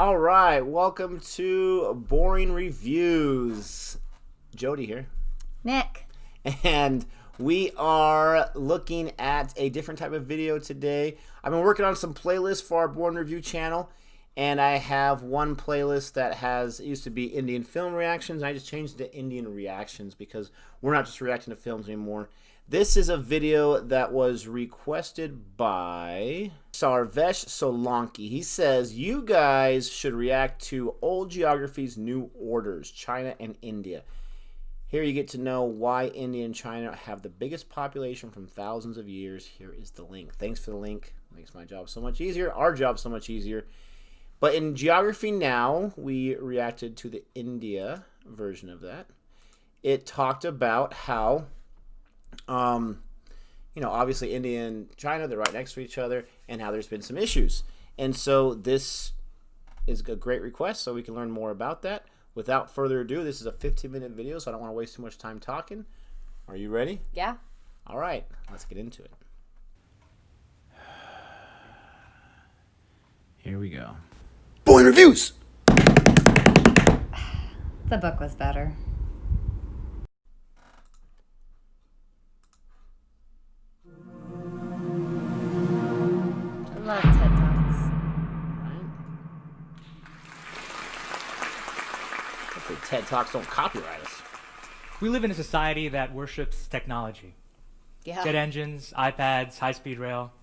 All right, welcome to Boring Reviews. Jody here. Nick. And we are looking at a different type of video today. I've been working on some playlists for our Boring Review channel, and I have one playlist that it used to be Indian film reactions, and I just changed it to Indian reactions because we're not just reacting to films anymore. This is a video that was requested by Sarvesh Solanki. He says, you guys should react to old geographies, new orders, China and India. Here you get to know why India and China have the biggest population from thousands of years. Here is the link. Thanks for the link. Makes my job so much easier, our job so much easier. But in Geography Now, we reacted to the India version of that. It talked about how obviously India and China, they're right next to each other, and how there's been some issues. And so this is a great request, so we can learn more about that. Without further ado, this is a 15-minute video, so I don't want to waste too much time talking. Are you ready? Yeah. All right, let's get into it. Here we go. Boring Reviews! The book was better. I love TED Talks. Right. Hopefully TED Talks don't copyright us. We live in a society that worships technology. Yeah. Jet engines, iPads, high-speed rail.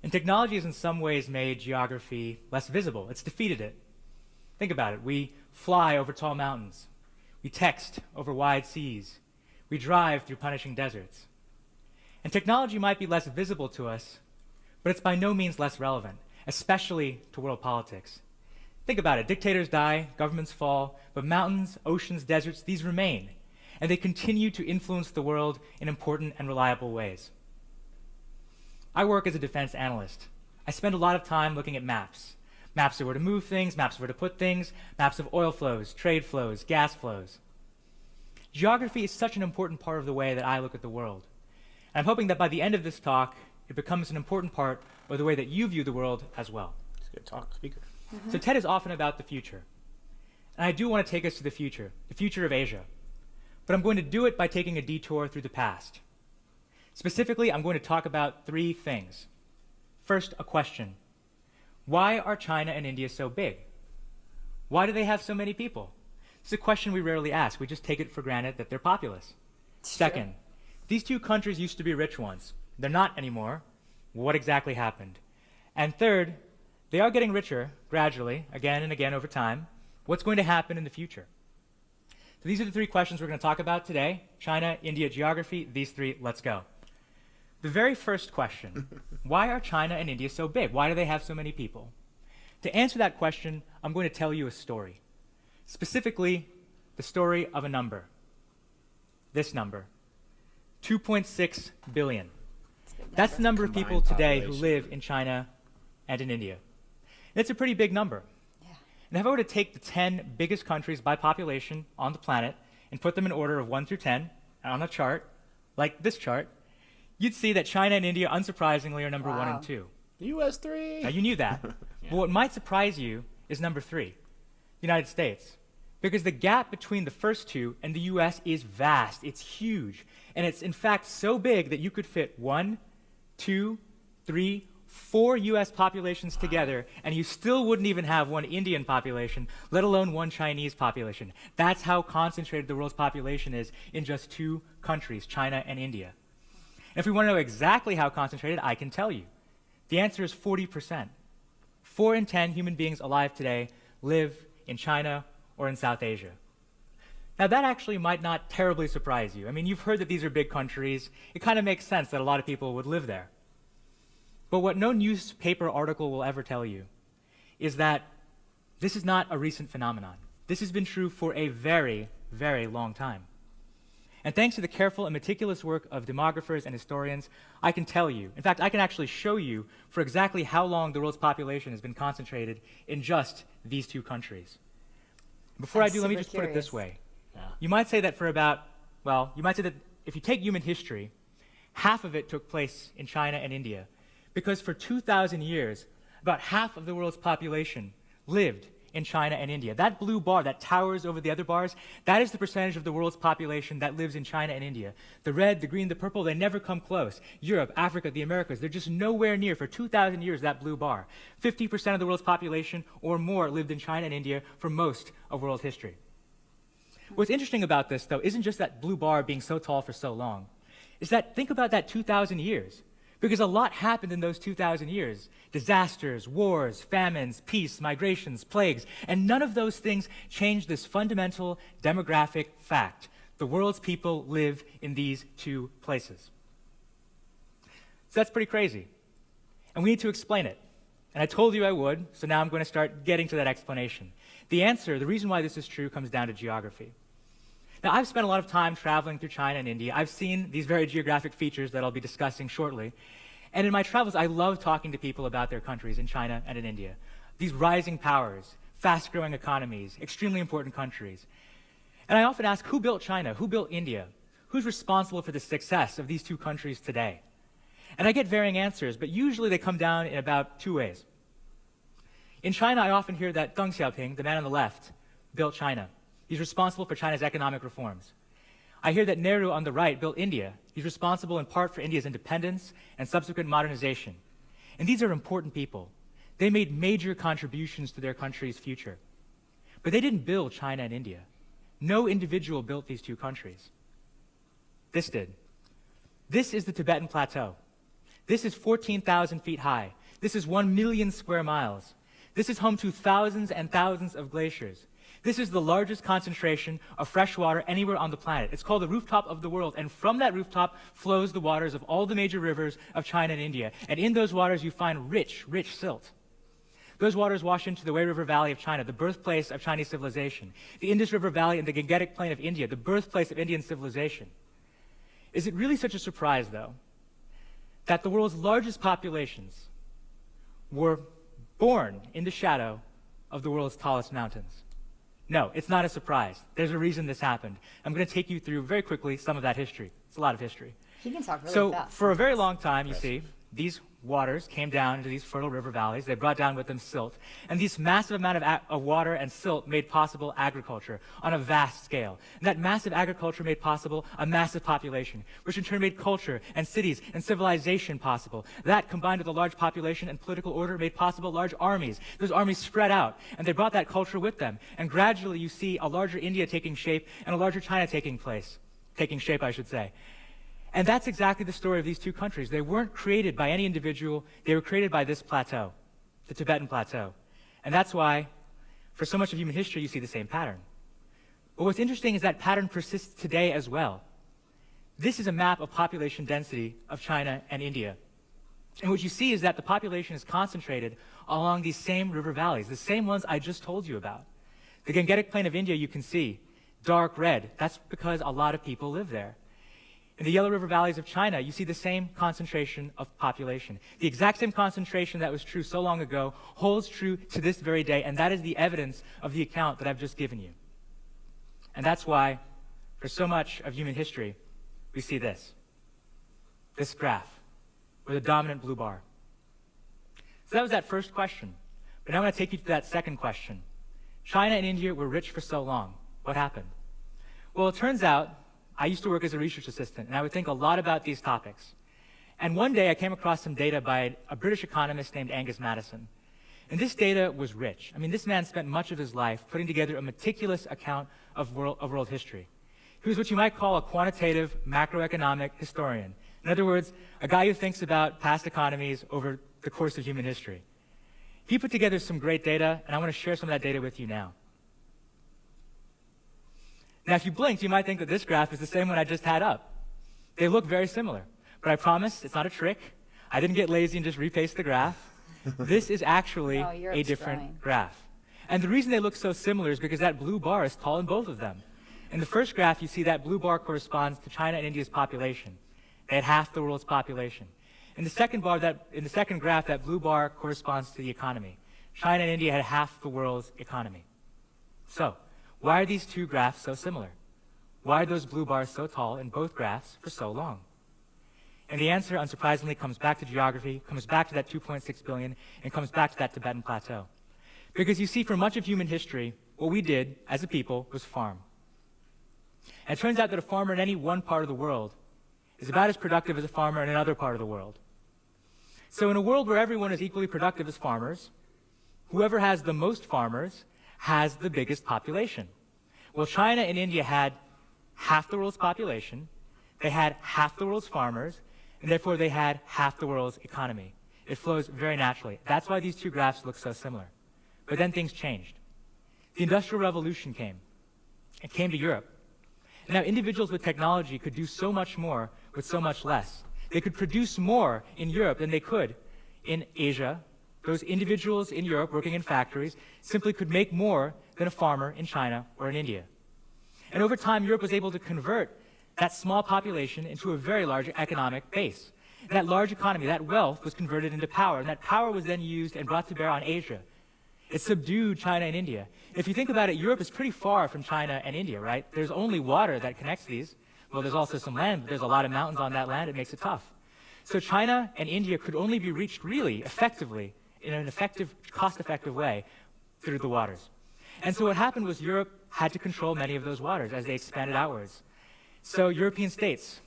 And technology has in some ways made geography less visible. It's defeated it. Think about it. We fly over tall mountains. We text over wide seas. We drive through punishing deserts. And technology might be less visible to us, but it's by no means less relevant, especially to world politics. Think about it. Dictators die, governments fall, but mountains, oceans, deserts, these remain. And they continue to influence the world in important and reliable ways. I work as a defense analyst. I spend a lot of time looking at maps. Maps of where to move things, maps of where to put things, maps of oil flows, trade flows, gas flows. Geography is such an important part of the way that I look at the world. And I'm hoping that by the end of this talk, it becomes an important part of the way that you view the world as well. It's a good talk, speaker. So TED is often about the future. And I do want to take us to the future of Asia. But I'm going to do it by taking a detour through the past. Specifically, I'm going to talk about three things. First, a question. Why are China and India so big? Why do they have so many people? It's a question we rarely ask. We just take it for granted that they're populous. Second, these two countries used to be rich ones. They're not anymore. What exactly happened? And third, they are getting richer gradually, again and again over time. What's going to happen in the future? So these are the three questions we're going to talk about today. China, India, geography, these three, let's go. The very first question, why are China and India so big? Why do they have so many people? To answer that question, I'm going to tell you a story. Specifically, the story of a number. This number, 2.6 billion. That's the number of people today who live in China and in India. And it's a pretty big number. Yeah. And if I were to take the 10 biggest countries by population on the planet and put them in order of 1 through 10 on a chart, like this chart, you'd see that China and India, unsurprisingly, are number 1 and 2. US 3. Now, you knew that. Yeah. But what might surprise you is number 3, the United States. Because the gap between the first two and the US is vast. It's huge. And it's, in fact, so big that you could fit 1, 2, 3, 4 US populations together, and you still wouldn't even have one Indian population, let alone one Chinese population. That's how concentrated the world's population is in just 2 countries, China and India. And if we want to know exactly how concentrated, I can tell you. The answer is 40%. 4 in 10 human beings alive today live in China or in South Asia. Now, that actually might not terribly surprise you. I mean, you've heard that these are big countries. It kind of makes sense that a lot of people would live there. But what no newspaper article will ever tell you is that this is not a recent phenomenon. This has been true for a very, very long time. And thanks to the careful and meticulous work of demographers and historians, I can tell you, in fact, I can actually show you for exactly how long the world's population has been concentrated in just these 2 countries. Before I do, let me just put it this way. Yeah. You might say that you might say that if you take human history, half of it took place in China and India, because for 2,000 years, about half of the world's population lived in China and India. That blue bar that towers over the other bars, that is the percentage of the world's population that lives in China and India. The red, the green, the purple, they never come close. Europe, Africa, the Americas, they're just nowhere near for 2,000 years, that blue bar. 50% of the world's population or more lived in China and India for most of world history. What's interesting about this, though, isn't just that blue bar being so tall for so long. It's that, think about that 2,000 years. Because a lot happened in those 2,000 years. Disasters, wars, famines, peace, migrations, plagues, and none of those things changed this fundamental demographic fact. The world's people live in these two places. So that's pretty crazy. And we need to explain it. And I told you I would, so now I'm going to start getting to that explanation. The answer, the reason why this is true, comes down to geography. Now, I've spent a lot of time traveling through China and India. I've seen these very geographic features that I'll be discussing shortly. And in my travels, I love talking to people about their countries in China and in India. These rising powers, fast-growing economies, extremely important countries. And I often ask, who built China? Who built India? Who's responsible for the success of these two countries today? And I get varying answers, but usually they come down in about two ways. In China, I often hear that Deng Xiaoping, the man on the left, built China. He's responsible for China's economic reforms. I hear that Nehru on the right built India. He's responsible in part for India's independence and subsequent modernization. And these are important people. They made major contributions to their country's future. But they didn't build China and India. No individual built these two countries. This did. This is the Tibetan Plateau. This is 14,000 feet high. This is 1 million square miles. This is home to thousands and thousands of glaciers. This is the largest concentration of fresh water anywhere on the planet. It's called the rooftop of the world, and from that rooftop flows the waters of all the major rivers of China and India. And in those waters, you find rich, rich silt. Those waters wash into the Wei River Valley of China, the birthplace of Chinese civilization. The Indus River Valley and the Gangetic Plain of India, the birthplace of Indian civilization. Is it really such a surprise, though, that the world's largest populations were born in the shadow of the world's tallest mountains? No, it's not a surprise. There's a reason this happened. I'm going to take you through very quickly some of that history. It's a lot of history. He can talk really So fast. for a very long time, you see, these waters came down into these fertile river valleys. They brought down with them silt. And this massive amount of water and silt made possible agriculture on a vast scale. And that massive agriculture made possible a massive population, which in turn made culture and cities and civilization possible. That, combined with a large population and political order, made possible large armies. Those armies spread out, and they brought that culture with them. And gradually you see a larger India taking shape and a larger China taking shape, I should say. And that's exactly the story of these two countries. They weren't created by any individual. They were created by this plateau, the Tibetan Plateau. And that's why, for so much of human history, you see the same pattern. But what's interesting is that pattern persists today as well. This is a map of population density of China and India. And what you see is that the population is concentrated along these same river valleys, the same ones I just told you about. The Gangetic Plain of India, you can see, dark red. That's because a lot of people live there. In the Yellow River valleys of China, you see the same concentration of population. The exact same concentration that was true so long ago holds true to this very day, and that is the evidence of the account that I've just given you. And that's why, for so much of human history, we see this graph, with a dominant blue bar. So that was that first question. But now I'm going to take you to that second question. China and India were rich for so long. What happened? Well, it turns out, I used to work as a research assistant, and I would think a lot about these topics. And one day I came across some data by a British economist named Angus Maddison. And this data was rich. I mean, this man spent much of his life putting together a meticulous account of world history. He was what you might call a quantitative macroeconomic historian. In other words, a guy who thinks about past economies over the course of human history. He put together some great data, and I want to share some of that data with you now. Now, if you blinked, you might think that this graph is the same one I just had up. They look very similar, but I promise it's not a trick. I didn't get lazy and just repaste the graph. This is actually a different graph. And the reason they look so similar is because that blue bar is tall in both of them. In the first graph, you see that blue bar corresponds to China and India's population. They had half the world's population. In the second graph, that blue bar corresponds to the economy. China and India had half the world's economy. So, why are these two graphs so similar? Why are those blue bars so tall in both graphs for so long? And the answer, unsurprisingly, comes back to geography, comes back to that 2.6 billion, and comes back to that Tibetan Plateau. Because you see, for much of human history, what we did as a people was farm. And it turns out that a farmer in any one part of the world is about as productive as a farmer in another part of the world. So in a world where everyone is equally productive as farmers, whoever has the most farmers has the biggest population. Well, China and India had half the world's population, they had half the world's farmers, and therefore they had half the world's economy. It flows very naturally. That's why these two graphs look so similar. But then things changed. The Industrial Revolution came. It came to Europe. And now individuals with technology could do so much more with so much less. They could produce more in Europe than they could in Asia. Those individuals in Europe working in factories simply could make more than a farmer in China or in India. And over time, Europe was able to convert that small population into a very large economic base. And that large economy, that wealth, was converted into power, and that power was then used and brought to bear on Asia. It subdued China and India. If you think about it, Europe is pretty far from China and India, right? There's only water that connects these. Well, there's also some land, but there's a lot of mountains on that land. It makes it tough. So China and India could only be reached really effectively, in an effective, cost-effective way, through the waters. And so what happened was Europe had to control many of those waters as they expanded outwards. So European states,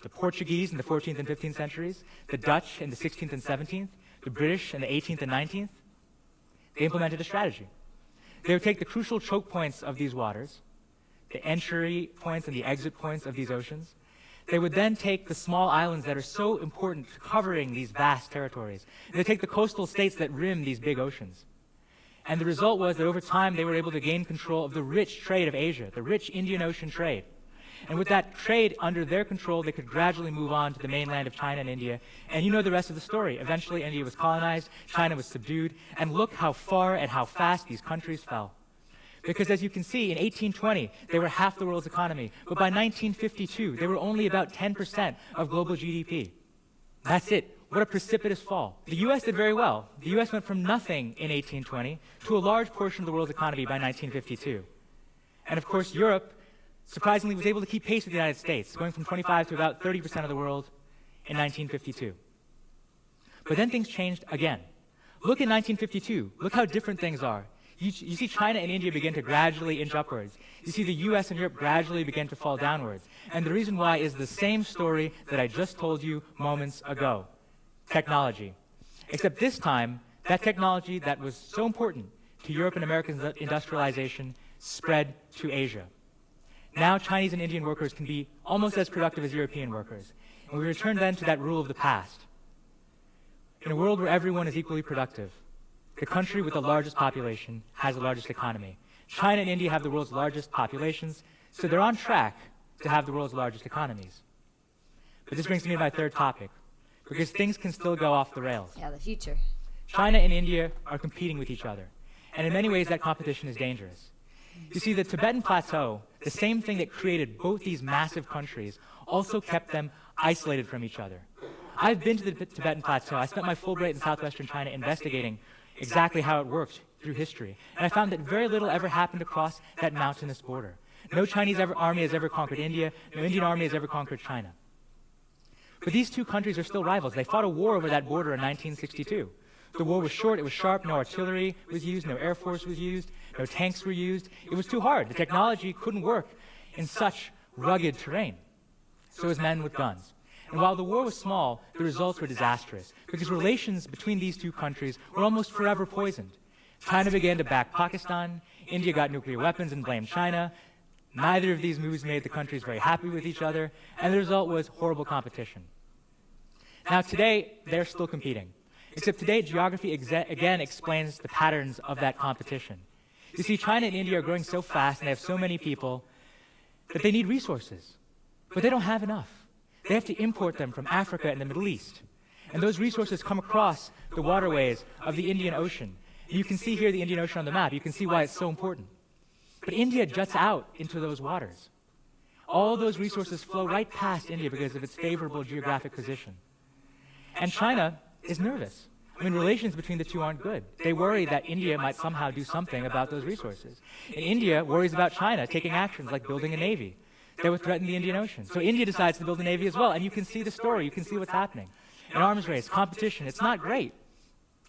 the Portuguese in the 14th and 15th centuries, the Dutch in the 16th and 17th, the British in the 18th and 19th, they implemented a strategy. They would take the crucial choke points of these waters, the entry points and the exit points of these oceans. They would then take the small islands that are so important to covering these vast territories. They take the coastal states that rim these big oceans. And the result was that over time they were able to gain control of the rich trade of Asia, the rich Indian Ocean trade. And with that trade under their control, they could gradually move on to the mainland of China and India. And you know the rest of the story. Eventually, India was colonized, China was subdued, and look how far and how fast these countries fell. Because as you can see, in 1820, they were half the world's economy. But by 1952, they were only about 10% of global GDP. That's it. What a precipitous fall. The U.S. did very well. The U.S. went from nothing in 1820 to a large portion of the world's economy by 1952. And of course, Europe, surprisingly, was able to keep pace with the United States, going from 25 to about 30% of the world in 1952. But then things changed again. Look at 1952. Look how different things are. You see China and India begin to gradually inch upwards. You see the US and Europe gradually begin to fall downwards. And the reason why is the same story that I just told you moments ago. Technology. Except this time, that technology that was so important to Europe and American industrialization spread to Asia. Now Chinese and Indian workers can be almost as productive as European workers. And we return then to that rule of the past. In a world where everyone is equally productive, the country with the largest population has the largest economy. China and India have the world's largest populations, so they're on track to have the world's largest economies. But this brings me to my third topic, because things can still go off the rails. Yeah, the future. China and India are competing with each other, and in many ways that competition is dangerous. You see, the Tibetan Plateau, the same thing that created both these massive countries, also kept them isolated from each other. I've been to the Tibetan Plateau. I spent my Fulbright in southwestern China investigating exactly how it worked through history. And I found that very little ever happened across that mountainous border. No Chinese army has ever conquered India. No Indian army has ever conquered China. But these two countries are still rivals. They fought a war over that border in 1962. The war was short, it was sharp, no artillery was used, no air force was used, no tanks were used. It was too hard. The technology couldn't work in such rugged terrain. So it was men with guns. And while the war was small, the results were disastrous, because relations between these two countries were almost forever poisoned. China began to back Pakistan, India got nuclear weapons and blamed China. Neither of these moves made the countries very happy with each other, and the result was horrible competition. Now today, they're still competing. Except today, geography again explains the patterns of that competition. You see, China and India are growing so fast, and they have so many people, that they need resources. But they don't have enough. They have to import them from Africa and the Middle East. And those resources come across the waterways of the Indian Ocean. You can see here the Indian Ocean on the map. You can see why it's so important. But India juts out into those waters. All those resources flow right past India because of its favorable geographic position. And China is nervous. I mean, relations between the two aren't good. They worry that India might somehow do something about those resources. And India worries about China taking actions like building a navy that would threaten the Indian Ocean. So India decides to build a navy as well, and you can see the story, you can see what's happening. An arms race, competition, it's not great,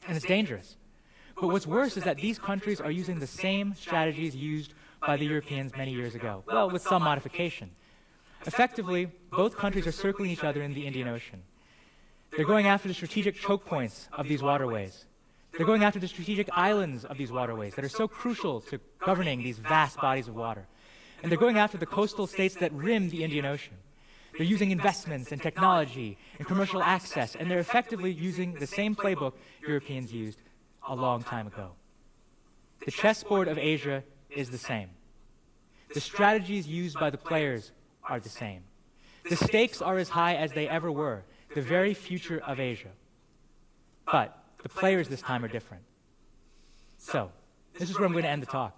and it's dangerous. But what's worse is that these countries are using the same strategies used by the Europeans many years ago, well, with some modification. Effectively, both countries are circling each other in the Indian Ocean. They're going after the strategic choke points of these waterways. They're going after the strategic islands of these waterways that are so crucial to governing these vast bodies of water. And they're going after the coastal states that rim the Indian Ocean. They're using investments and technology and commercial access, and they're effectively using the same playbook Europeans used a long time ago. The chessboard of Asia is the same. The strategies used by the players are the same. The stakes are as high as they ever were, the very future of Asia. But the players this time are different. So, this is where I'm going to end the talk.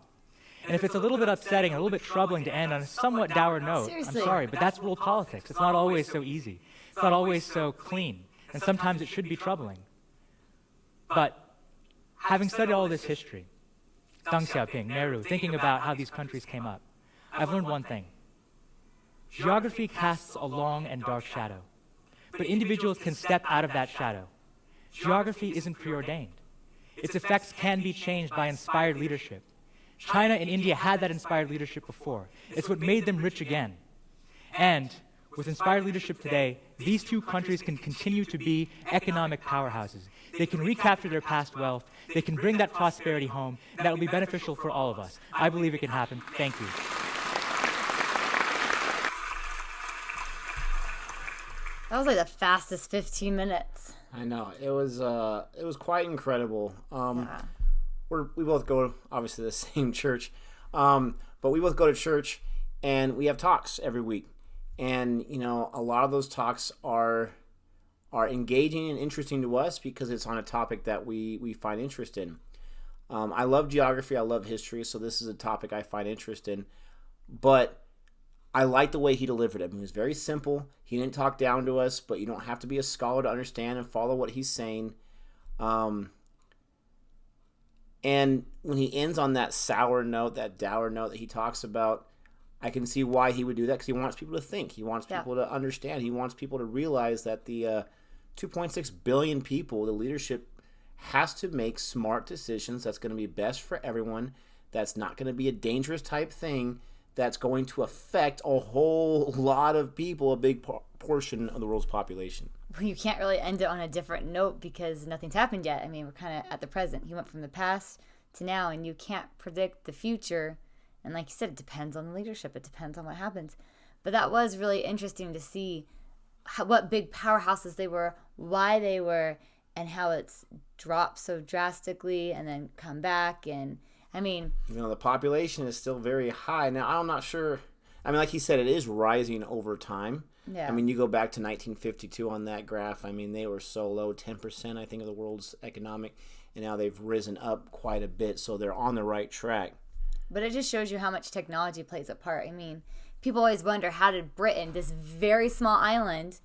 And if it's a little bit upsetting, a little bit troubling to end on a somewhat dour note, Seriously. I'm sorry, but that's world politics. It's not always so easy. It's not always so clean. And sometimes it should be troubling. But having studied all this history, Deng Xiaoping, Nehru, thinking about how these countries came up, I've learned one thing. Geography casts a long and dark shadow, but individuals can step out of that shadow. Geography isn't preordained. Its effects can be changed by inspired leadership. China and India had that inspired leadership before. It's what made them rich again. And with inspired leadership today, these two countries can continue to be economic powerhouses. They can recapture their past wealth. They can bring that prosperity home, and that will be beneficial for all of us. I believe it can happen. Thank you. That was like the fastest 15 minutes. I know it was quite incredible. Yeah. We both go obviously to the same church, but we both go to church and we have talks every week, and a lot of those talks are engaging and interesting to us because it's on a topic that we find interest in. I love geography, I love history, so this is a topic I find interest in, but I like the way he delivered it. I mean, it was very simple. He didn't talk down to us, but you don't have to be a scholar to understand and follow what he's saying. And when he ends on that sour note, that dour note that he talks about, I can see why he would do that, because he wants people to think. He wants people to understand. He wants people to realize that the 2.6 billion people, the leadership has to make smart decisions that's going to be best for everyone, that's not going to be a dangerous type thing, that's going to affect a whole lot of people, a big portion of the world's population. Well, you can't really end it on a different note because nothing's happened yet. I mean, we're kind of at the present. He went from the past to now, and you can't predict the future. And like you said, it depends on the leadership. It depends on what happens. But that was really interesting to see what big powerhouses they were, why they were, and how it's dropped so drastically and then come back. And I mean, the population is still very high. Now, I'm not sure. I mean, like he said, it is rising over time. Yeah. I mean, you go back to 1952 on that graph. I mean, they were so low, 10%, I think, of the world's economic. And now they've risen up quite a bit, so they're on the right track. But it just shows you how much technology plays a part. I mean, people always wonder, how did Britain, this very small island,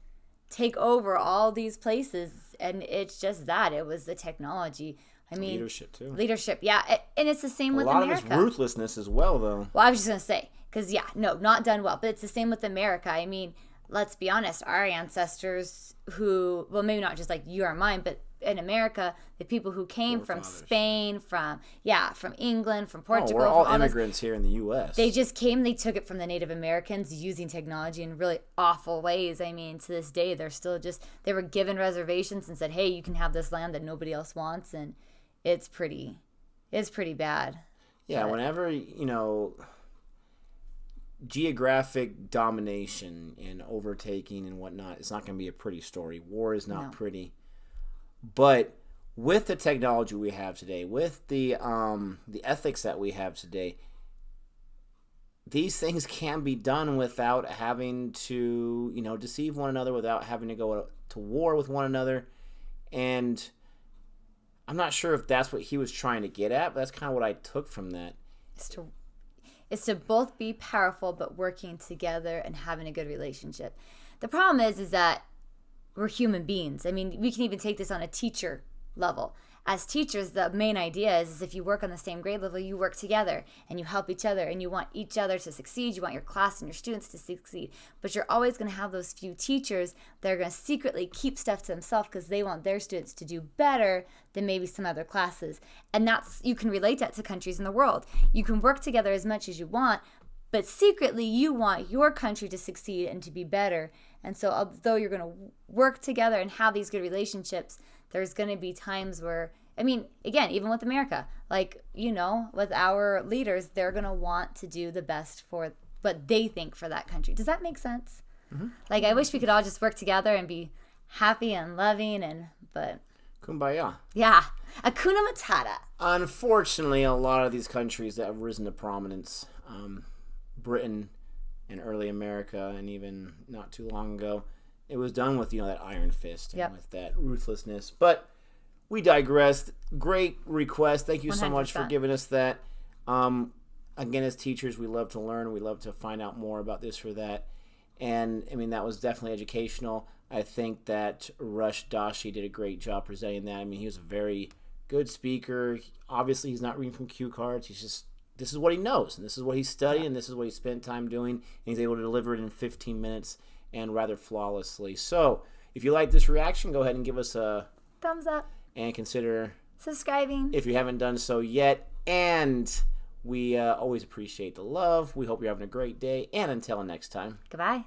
take over all these places? And it's just that. It was the technology. I mean, leadership, too. Leadership, yeah. And it's the same with America. A lot of it's ruthlessness as well, though. Well, I was just going to say, because, not done well. But it's the same with America. I mean, let's be honest, our ancestors who, well, maybe not just like you or mine, but in America, the people who came from Spain, from England, from Portugal. We're all immigrants here in the U.S. They just came, they took it from the Native Americans using technology in really awful ways. I mean, to this day, they were given reservations and said, hey, you can have this land that nobody else wants. And it's pretty bad. Yeah, whenever, geographic domination and overtaking and whatnot, it's not going to be a pretty story. War is not pretty. But with the technology we have today, with the ethics that we have today, these things can be done without having to, deceive one another, without having to go to war with one another. And I'm not sure if that's what he was trying to get at, but that's kind of what I took from that. It's to both be powerful, but working together and having a good relationship. The problem is that we're human beings. I mean, we can even take this on a teacher level. as teachers, the main idea is if you work on the same grade level, you work together and you help each other and you want each other to succeed. You want your class and your students to succeed. But you're always going to have those few teachers that are going to secretly keep stuff to themselves because they want their students to do better than maybe some other classes. And you can relate that to countries in the world. You can work together as much as you want, but secretly you want your country to succeed and to be better. And so although you're going to work together and have these good relationships, there's going to be times where, I mean, again, even with America, like, with our leaders, they're going to want to do the best for what they think for that country. Does that make sense? Mm-hmm. Like, I wish we could all just work together and be happy and loving, but... Kumbaya. Yeah. Hakuna Matata. Unfortunately, a lot of these countries that have risen to prominence, Britain and early America, and even not too long ago, it was done with, that iron fist and with that ruthlessness. But we digressed. Great request. Thank you 100%. So much for giving us that. Again, as teachers, we love to learn. We love to find out more about this or that. And, I mean, that was definitely educational. I think that Rush Doshi did a great job presenting that. I mean, he was a very good speaker. Obviously, he's not reading from cue cards. This is what he knows, and this is what he studied, and this is what he spent time doing, and he's able to deliver it in 15 minutes and rather flawlessly. So, if you like this reaction, go ahead and give us a thumbs up and consider subscribing if you haven't done so yet. And we always appreciate the love. We hope you're having a great day, and until next time, goodbye.